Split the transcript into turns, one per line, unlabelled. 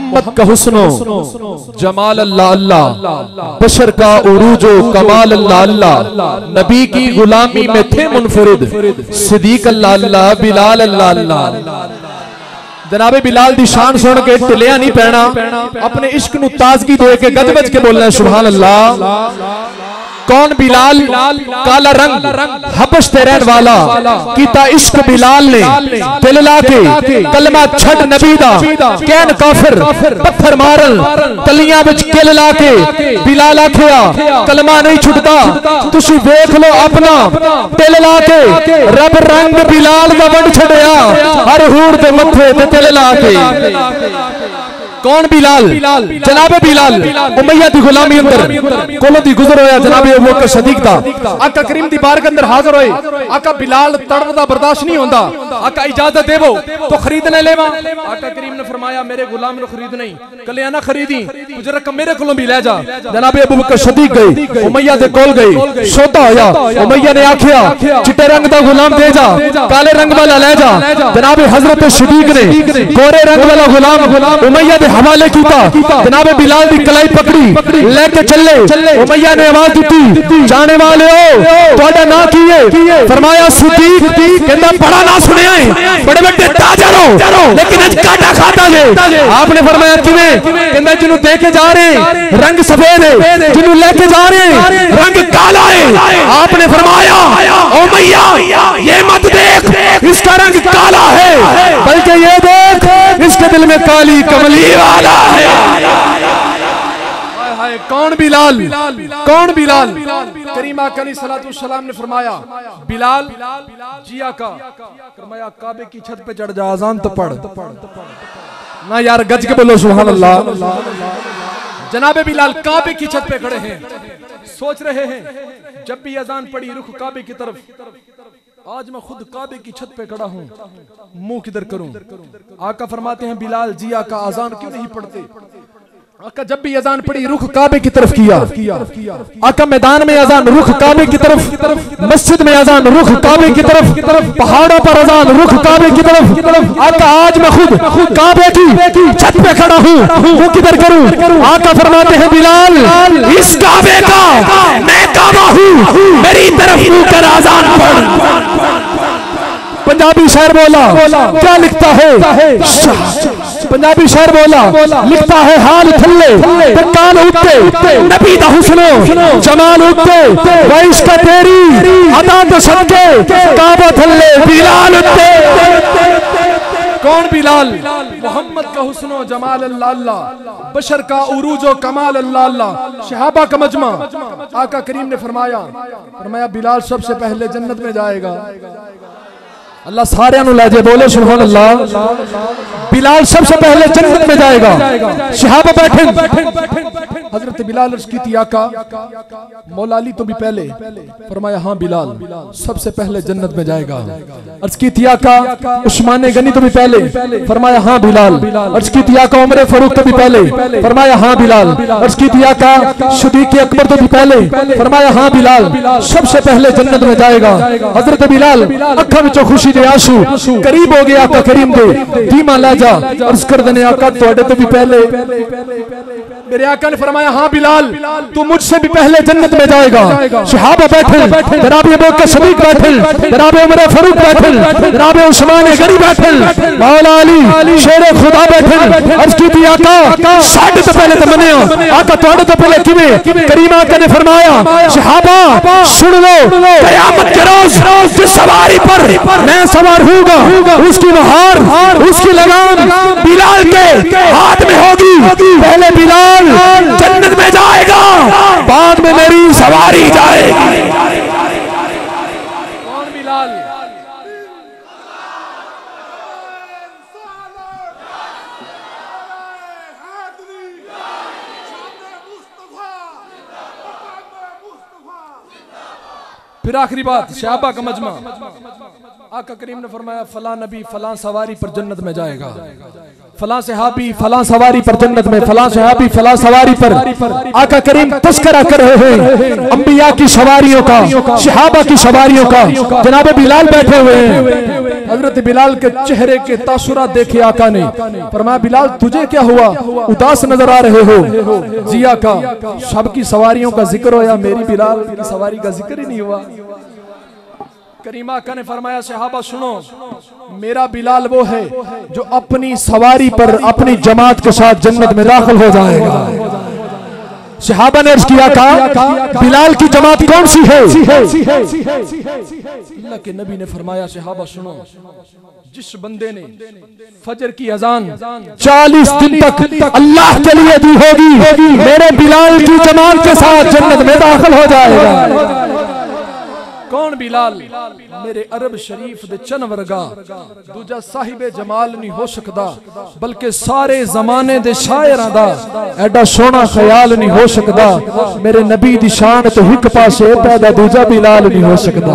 मोहम्मद का हुस्नो जमाल अल्लाह अल्लाह, बशर का उरूजो कमाल अल्लाह अल्लाह, नबी की गुलामी में थे मुनफरिद सिद्दीक अल्लाह अल्लाह, बिलाल अल्लाह अल्लाह। जनाबे बिलाल दी शान सुन के टिलिया नहीं पैना, अपने इश्क नू ताजगी दे के गज बज के बोलना सुभान अल्लाह। कौन बिलाल? काला रंग हबश ते रहन वाला, कीता इश्क बिलाल ने दिल लाके, कलमा छड़ नबी दा कैन काफिर पत्थर मारन, तलियां विच किल लाके बिलाल आखिया कलमा नहीं छुटदा, तुसी देख लो अपना दिल लाके, रब रंग बिलाल दा वंड छड़िया हर हूर दे मथे ते दिल लाके। कौन बिलाल? जनाबे बिलाल उमैया दी गुलामी अंदर कोलों दी गुजर होया, जनाबे अबू बकर सिद्दीक दा आका करीम दी बारगाह अंदर हाजिर होए। आका बिलाल तड़पदा बर्दाश्त नहीं होंदा, आका इजाजत देवो तो खरीदने लेवा। आका करीम ने फरमाया मेरे गुलाम नु खरीद नहीं, कलिया ना खरीदी, तुझे रकम मेरे कोलों भी ले जा। जनाबे अबू बकर सिद्दीक गए, उमैया दे कोल गए, सौदा होया। उमैया ने आखिया चिट्टे रंग दा गुलाम दे जा, काले रंग वाला ले जा। जनाबे हजरत सिद्दीक ने गोरे रंग वाला गुलाम उमैया हवाले कीता। जनाबे बिलाल दी कलाई पकड़ी लेके चले। उमैया ने आवाज दी जाने वाले हो ਤੁਹਾਡਾ ना की है? फरमाया सिद्दीक। कहंदा बड़ा ना सुनिया है, बड़े बड़े ताजर हो लेकिन अज काटा खाता जे। आपने फरमाया किवें? कहंदा जिन्नु दे के जा रहे रंग सफेद है, जिन्नु लेके जा रहे रंग काला है। आपने फरमाया उमैया ये मत देख इसका रंग काला है, बल्कि ये देख इसके दिल में काली कमली वाला है। हाय कौन बिलाल? कौन बिलाल? करीमा अलैहि सलाम ने फरमाया बिलाल जिया का, फरमाया काबे की छत पे चढ़ जा, अजान तो पढ़ ना यार, गज के बोलो सुभान अल्लाह। जनाबे बिलाल काबे की छत पे खड़े हैं, सोच रहे हैं जब भी अजान पड़ी रुख काबे की तरफ। आज मैं खुद काबे की छत पे खड़ा हूँ, मुंह किधर करूं? आका फरमाते हैं बिलाल जी आका अजान क्यों नहीं पढ़ते? आका जब भी अजान पड़ी रुख काबे की तरफ किया। आका मैदान में अजान रुख काबे की तरफ, मस्जिद में अजान रुख काबे की तरफ, पहाड़ों पर अजान रुख काबे की तरफ। आका आज मैं खुद काबे की छत पे खड़ा हूँ, मुंह किधर करूं? आका फरमाते हैं बिलाल इस काबे का मैं काबा हूँ, मेरी तरफ मुंह कर अजान पढ़। पंजाबी शायर बोला क्या लिखता है? पंजाबी शायर बोला लिखता है हाल थल्ले कान उत्ते, नबी दा हुस्नो जमाल उत्ते, वैश का तेरी अदा तो सबके काबा थल्ले बिलाल उत्ते। कौन बिलाल? मोहम्मद का हुस्नो जमाल अल्लाह अल्लाह, बशर का उरूजो कमाल अल्लाह अल्लाह, शहाबा का मजमा। आका करीम ने फरमाया बिलाल सबसे पहले जन्नत में जाएगा। अल्लाह सारे नु ले जाए, बोले सुभान अल्लाह। बिलाल सबसे पहले जन्नत में जाएगा। शहाबा बैठे, हजरत बिलाल अर्ज की थी आका मौला अली तो भी पहले, फरमाया हाँ बिलाल सबसे पहले जन्नत में जाएगा। अर्ज की थी आका उस्मान गनी तो भी पहले, फरमाया हाँ बिलाल। अर्ज की थी आका उमर फारूक तो भी पहले, फरमाया हाँ बिलाल। अर्ज की थी आका सिद्दीक अकबर तो भी पहले, फरमाया हाँ बिलाल सबसे पहले जन्नत में जाएगा। हजरत बिलाल अखा विचों खुशी दे आंसू करीब हो गया आका करीम दे, धीमा ला जा। अर्ज कर देने आका तुहाडे तो भी पहले, मेरे आका ने फरमाया हाँ बिलाल तू मुझसे भी पहले जन्नत में जाएगा। सहाबा बैठे, जनाब अबू बकर सिद्दीक बैठे, जनाब उमर फारूक बैठे, जनाब उस्मान गनी बैठे, मौला अली शेरे खुदा बैठे। अर्ज की थी आका साढ़े तो पहले तो मने आका तुहाडे तो पहले किवें? करीम आका ने फरमाया सहाबा सुन लो कयामत के रोज जिस सवारी पर मैं सवार हूँगा उसकी नहार उसकी लगाम बिलाल के हाथ में होगी। पहले बिलाल जन्नत में जाएगा, बाद में मेरी सवारी जाएगी। कौन बिलाल? फिर आखिरी बात शहाबा का मजमा। आका करीम ने फरमाया फला नबी फला सवारी पर जन्नत में जाएगा, फला सहाबी फला सवारी पर जन्नत में, फला सहाबी फला सवारी पर। आका करीम तस्करा कर रहे हैं अंबिया की सवारियों का, सहाबा की सवारियों का। जनाब बिलाल बैठे हुए हैं, हजरत बिलाल के चेहरे के तासुरात देखे आका ने फरमाया, बिलाल तुझे क्या हुआ, उदास नजर आ रहे हो। जी आका, सबकी सवारियों का जिक्र होया, मेरी बिलाल की सवारी का जिक्र ही नहीं हुआ। करीमा आका ने फरमाया, सहाबा सुनो, मेरा बिलाल वो है जो अपनी सवारी पर अपनी जमात के साथ जन्नत में दाखिल हो जाएगा। सहाबा ने अर्ज किया, कहा बिलाल की जमात कौन सी है? अल्लाह के नबी ने फरमाया, सहाबा सुनो, जिस बंदे ने फजर की अजान 40 दिन तक अल्लाह के लिए दी होगी, मेरे बिलाल की जमात के साथ जन्नत में दाखिल हो जाएगा। कौन बिलाल? मेरे अरब शरीफ दे चन वर्गा दूजा साहिबे जमाल नहीं हो सकता, बल्कि सारे जमाने दे शायरां दा एडा सोना ख्याल नहीं हो सकता। मेरे नबी दी शान तो हिक पासे पैदा, दूजा बिलाल नहीं हो सकता।